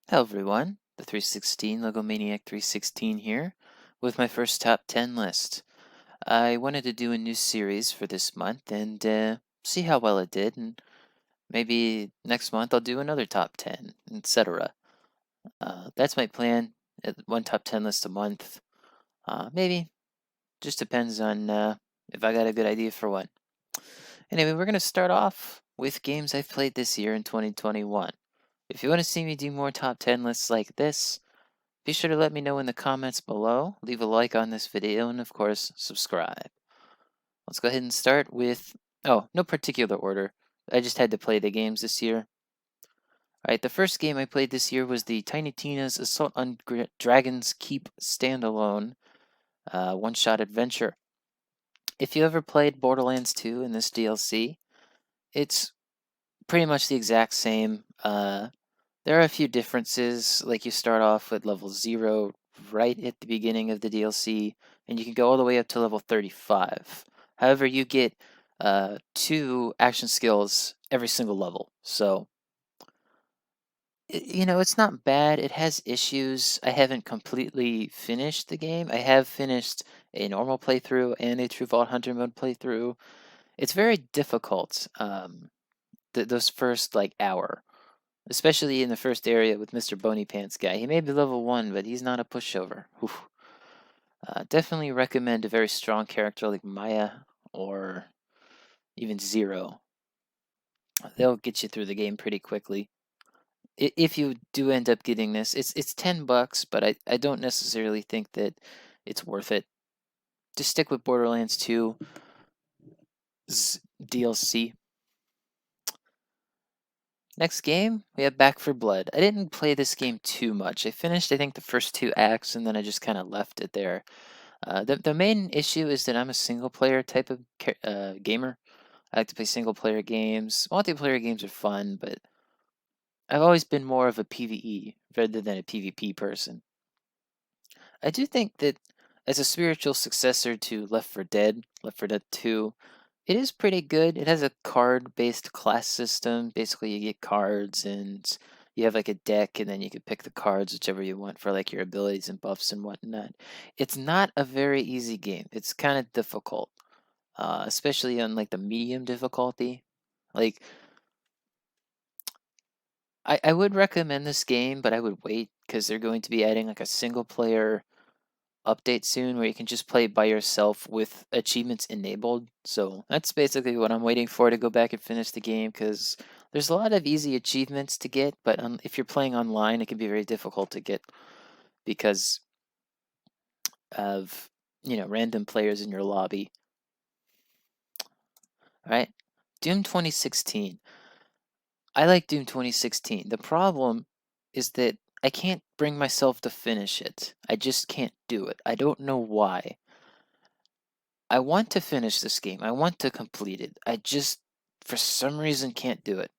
Hello everyone, the 316 Logomaniac 316 here with my first top 10 list. I wanted to do a new series for this month and see how well it did, and maybe next month I'll do another top 10, etc. That's my plan, one top 10 list a month. Maybe, just depends on if I got a good idea for one. Anyway, we're going to start off with games I've played this year in 2021. If you want to see me do more top 10 lists like this, be sure to let me know in the comments below, leave a like on this video, and of course, subscribe. Let's go ahead and start with, no particular order. I just had to play the games this year. Alright, the first game I played this year was the Tiny Tina's Assault on Dragon's Keep standalone one-shot adventure. If you ever played Borderlands 2 in this DLC, it's pretty much the exact same. There are a few differences, like you start off at level 0 right at the beginning of the DLC, and you can go all the way up to level 35. However, you get 2 action skills every single level, so it's not bad. It has issues. I haven't completely finished the game. I have finished a normal playthrough and a True Vault Hunter mode playthrough. It's very difficult, those first, hour. Especially in the first area with Mr. Bony Pants guy. He may be level 1, but he's not a pushover. Definitely recommend a very strong character like Maya or even Zero. They'll get you through the game pretty quickly. If you do end up getting this, it's $10, but I don't necessarily think that it's worth it. Just stick with Borderlands 2 DLC. Next game, we have Back 4 Blood. I didn't play this game too much. I finished, I think, the first 2 acts, and then I just kind of left it there. The main issue is that I'm a single player type of gamer. I like to play single player games. Multiplayer games are fun, but I've always been more of a PvE rather than a PvP person. I do think that as a spiritual successor to Left 4 Dead, Left 4 Dead 2, it is pretty good. It has a card-based class system. Basically, you get cards and you have like a deck, and then you can pick the cards whichever you want for like your abilities and buffs and whatnot. It's not a very easy game. It's kind of difficult, especially on like the medium difficulty. Like, I would recommend this game, but I would wait because they're going to be adding like a single player update soon where you can just play by yourself with achievements enabled. So that's basically what I'm waiting for to go back and finish the game, because there's a lot of easy achievements to get, but if you're playing online, it can be very difficult to get because of, random players in your lobby. All right, Doom 2016. I like Doom 2016. The problem is that I can't bring myself to finish it. I just can't do it. I don't know why. I want to finish this game. I want to complete it. I just, for some reason, can't do it.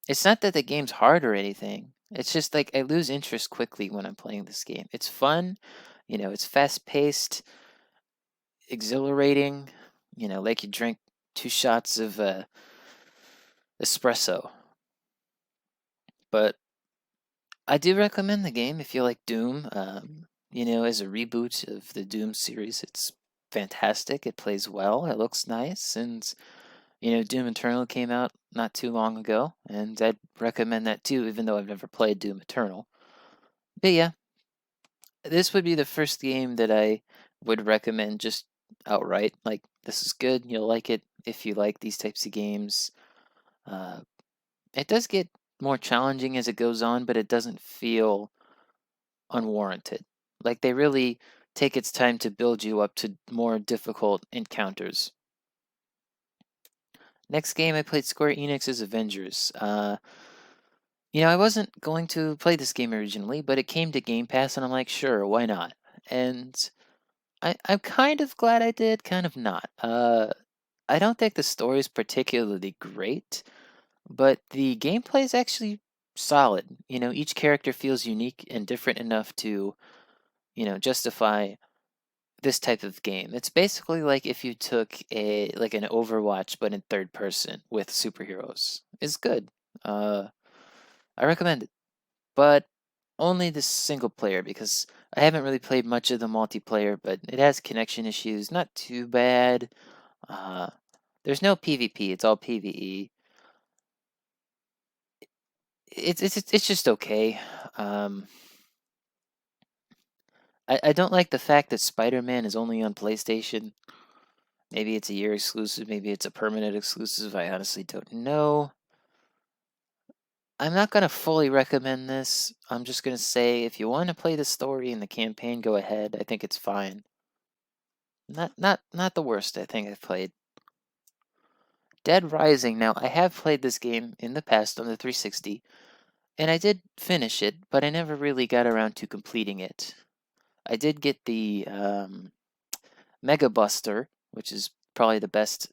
It's not that the game's hard or anything. It's just like I lose interest quickly when I'm playing this game. It's fun, it's fast paced, exhilarating, like you drink 2 shots of espresso. But I do recommend the game if you like Doom. As a reboot of the Doom series, it's fantastic. It plays well. It looks nice, and Doom Eternal came out not too long ago, and I'd recommend that too, even though I've never played Doom Eternal. But yeah, this would be the first game that I would recommend just outright. Like, this is good. You'll like it if you like these types of games. Uh, it does get more challenging as it goes on, but it doesn't feel unwarranted. Like, they really take its time to build you up to more difficult encounters. Next game I played Square Enix's Avengers. I wasn't going to play this game originally, but it came to Game Pass, and I'm like, sure, why not? And I'm kind of glad I did, kind of not. I don't think the story is particularly great, but the gameplay is actually solid. Each character feels unique and different enough to, justify this type of game. It's basically like if you took an Overwatch but in third person with superheroes. It's good. I recommend it. But only the single player because I haven't really played much of the multiplayer, but it has connection issues. Not too bad. Uh, there's no PvP. It's all PvE. It's just okay. Um, I don't like the fact that Spider-Man is only on PlayStation. Maybe it's a year exclusive. Maybe it's a permanent exclusive. I honestly don't know. I'm not going to fully recommend this. I'm just going to say if you want to play the story and the campaign, go ahead. I think it's fine. Not the worst I think I've played. Dead Rising. Now, I have played this game in the past on the 360, and I did finish it, but I never really got around to completing it. I did get the Mega Buster, which is probably the best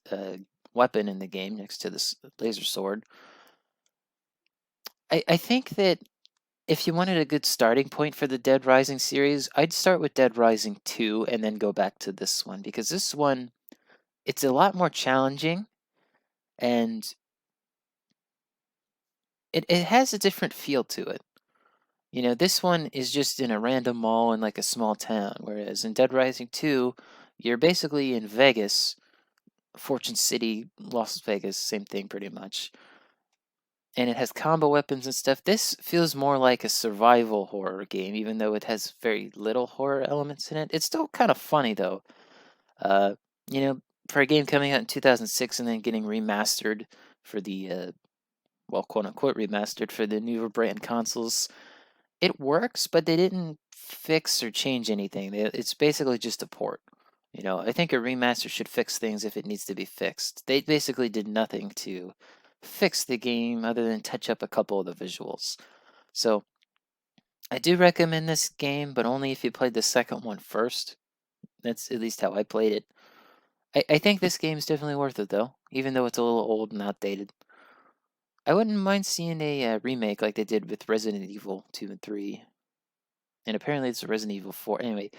weapon in the game next to this laser sword. I think that if you wanted a good starting point for the Dead Rising series, I'd start with Dead Rising 2 and then go back to this one because this one, it's a lot more challenging and it has a different feel to it. You know, this one is just in a random mall in like a small town, whereas in Dead Rising 2, you're basically in Vegas, Fortune City, Las Vegas, same thing pretty much. And it has combo weapons and stuff. This feels more like a survival horror game, even though it has very little horror elements in it. It's still kind of funny though. Uh, you know, for a game coming out in 2006 and then getting remastered for the well, quote unquote remastered for the newer brand consoles, it works, but they didn't fix or change anything. It's basically just a port. You know, I think a remaster should fix things if it needs to be fixed. They basically did nothing to fix the game other than touch up a couple of the visuals. So I do recommend this game, but only if you played the second one first. That's at least how I played it. I think this game is definitely worth it though, even though it's a little old and outdated. I wouldn't mind seeing a remake like they did with Resident Evil 2 and 3. And apparently it's Resident Evil 4. Anyway,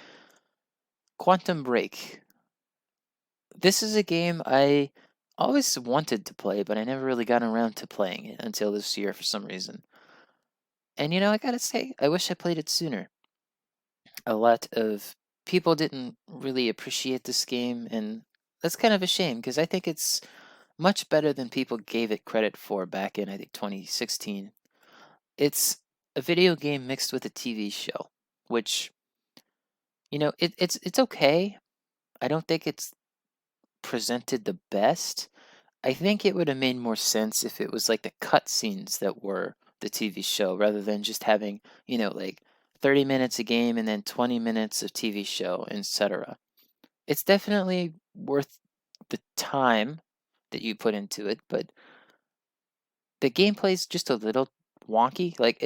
Quantum Break. This is a game I always wanted to play, but I never really got around to playing it until this year for some reason. And you know, I gotta say, I wish I played it sooner. A lot of people didn't really appreciate this game, and that's kind of a shame because I think it's much better than people gave it credit for back in, I think, 2016. It's a video game mixed with a TV show, which, you know, it's okay. I don't think it's presented the best. I think it would have made more sense if it was like the cutscenes that were the TV show rather than just having, you know, like 30 minutes a game and then 20 minutes of TV show, etc. It's definitely worth the time that you put into it, but the gameplay's just a little wonky. Like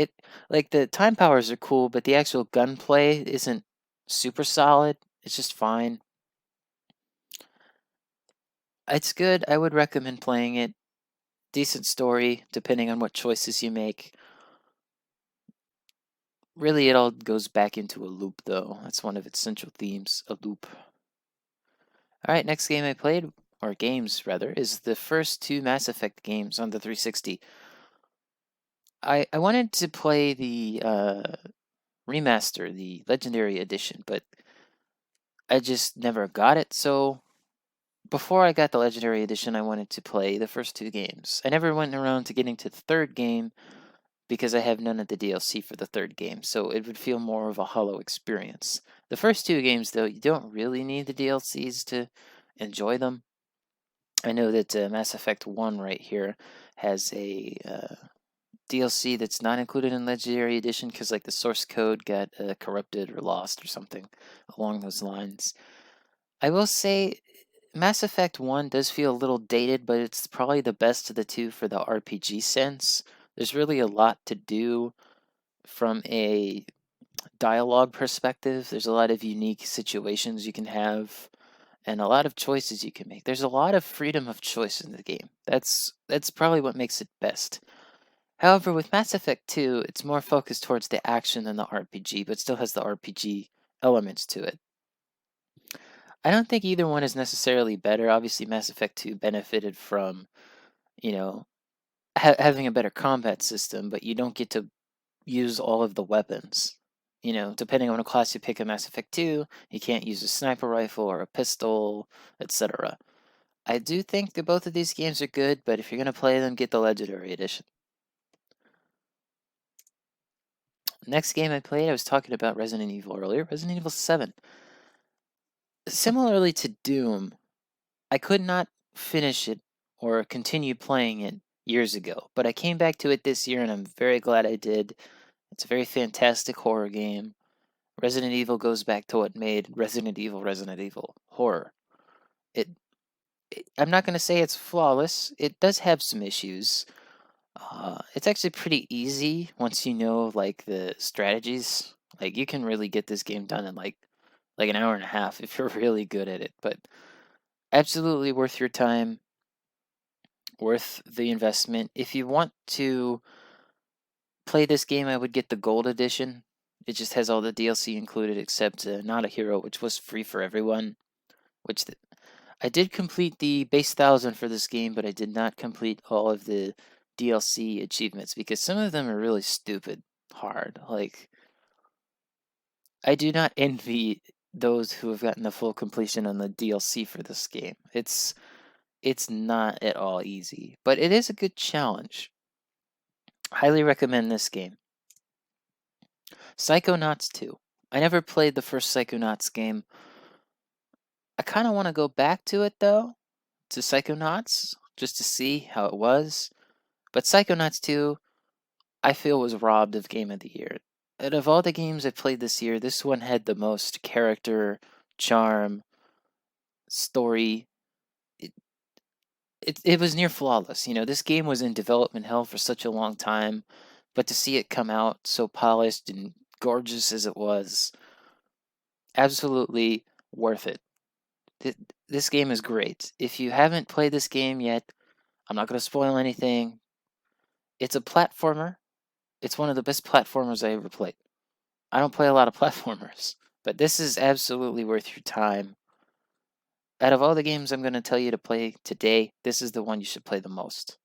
the time powers are cool, but the actual gunplay isn't super solid. It's just fine. It's good. I would recommend playing it. Decent story, depending on what choices you make. Really, it all goes back into a loop, though. That's one of its central themes, a loop. All right, next game I played, or games rather, is the first two Mass Effect games on the 360. I wanted to play the remaster, the Legendary Edition, but I just never got it. So before I got the Legendary Edition, I wanted to play the first two games. I never went around to getting to the third game because I have none of the DLC for the third game, so it would feel more of a hollow experience. The first two games, though, you don't really need the DLCs to enjoy them. I know that Mass Effect 1 right here has a DLC that's not included in Legendary Edition because, like, the source code got corrupted or lost or something along those lines. I will say Mass Effect 1 does feel a little dated, but it's probably the best of the two for the RPG sense. There's really a lot to do from a dialogue perspective. There's a lot of unique situations you can have and a lot of choices you can make. There's a lot of freedom of choice in the game. That's probably what makes it best. However, with Mass Effect 2, it's more focused towards the action than the RPG, but still has the RPG elements to it. I don't think either one is necessarily better. Obviously, Mass Effect 2 benefited from, you know, having a better combat system, but you don't get to use all of the weapons. You know, depending on what class you pick in Mass Effect 2, you can't use a sniper rifle or a pistol, etc. I do think that both of these games are good, but if you're going to play them, get the Legendary Edition. Next game I played, I was talking about Resident Evil earlier, Resident Evil 7. Similarly to Doom, I could not finish it or continue playing it years ago, but I came back to it this year and I'm very glad I did. It's a very fantastic horror game. Resident Evil goes back to what made Resident Evil horror. I'm not going to say it's flawless. It does have some issues. It's actually pretty easy once you know like the strategies. Like you can really get this game done in like an hour and a half if you're really good at it. But absolutely worth your time, worth the investment. If you want to play this game, I would get the Gold Edition. It just has all the DLC included except Not a Hero, which was free for everyone. I did complete the base 1000 for this game, but I did not complete all of the DLC achievements because some of them are really stupid hard. Like, I do not envy those who have gotten the full completion on the DLC for this game. It's not at all easy, but it is a good challenge. Highly recommend this game. Psychonauts 2. I never played the first Psychonauts game. I kind of want to go back to it though, to Psychonauts, just to see how it was. But Psychonauts 2, I feel, was robbed of Game of the Year. Out of all the games I played this year, this one had the most character, charm, story. It was near flawless. You know, this game was in development hell for such a long time, but to see it come out so polished and gorgeous as it was, absolutely worth it. This game is great. If you haven't played this game yet, I'm not going to spoil anything. It's a platformer. It's one of the best platformers I ever played. I don't play a lot of platformers, but this is absolutely worth your time. Out of all the games I'm going to tell you to play today, this is the one you should play the most.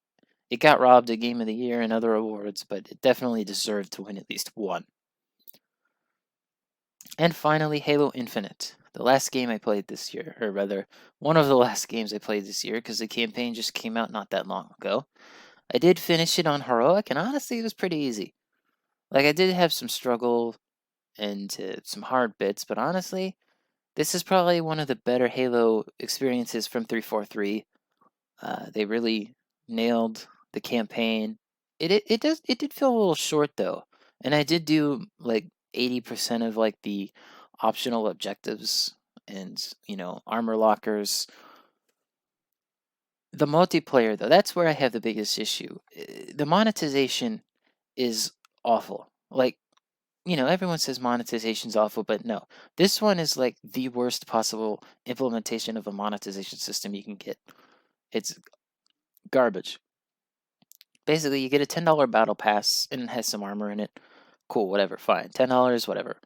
It got robbed of Game of the Year and other awards, but it definitely deserved to win at least one. And finally, Halo Infinite. The last game I played this year, or rather, one of the last games I played this year, because the campaign just came out not that long ago. I did finish it on Heroic, and honestly, it was pretty easy. Like, I did have some struggle and some hard bits, but honestly, this is probably one of the better Halo experiences from 343. They really nailed the campaign. It did feel a little short though, and I did do like 80% of like the optional objectives and armor lockers. The multiplayer though, that's where I have the biggest issue. The monetization is awful. Like, everyone says monetization's awful, but no. This one is like the worst possible implementation of a monetization system you can get. It's garbage. Basically, you get a $10 battle pass and it has some armor in it. Cool, whatever, fine. $10, whatever.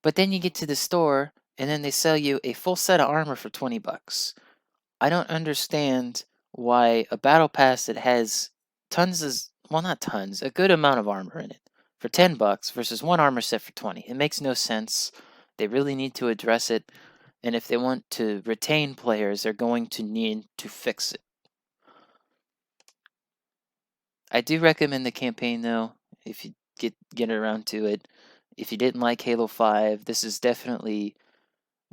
But then you get to the store and then they sell you a full set of armor for 20 bucks. I don't understand why a battle pass that has not tons, a good amount of armor in it for 10 bucks versus one armor set for 20. It makes no sense. They really need to address it. And if they want to retain players, they're going to need to fix it. I do recommend the campaign though, if you get around to it. If you didn't like Halo 5, this is definitely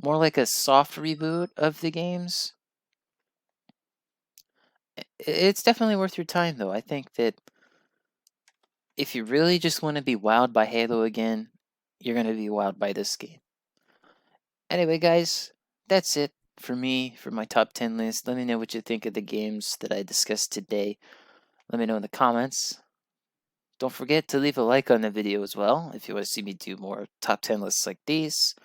more like a soft reboot of the games. It's definitely worth your time though. I think that if you really just want to be wowed by Halo again, you're going to be wowed by this game. Anyway, guys, that's it for me, for my top 10 list. Let me know what you think of the games that I discussed today. Let me know in the comments. Don't forget to leave a like on the video as well if you want to see me do more top 10 lists like these.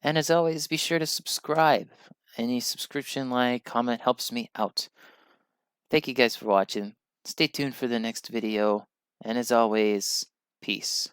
And as always, be sure to subscribe. Any subscription, like, comment helps me out. Thank you guys for watching. Stay tuned for the next video. And as always, peace.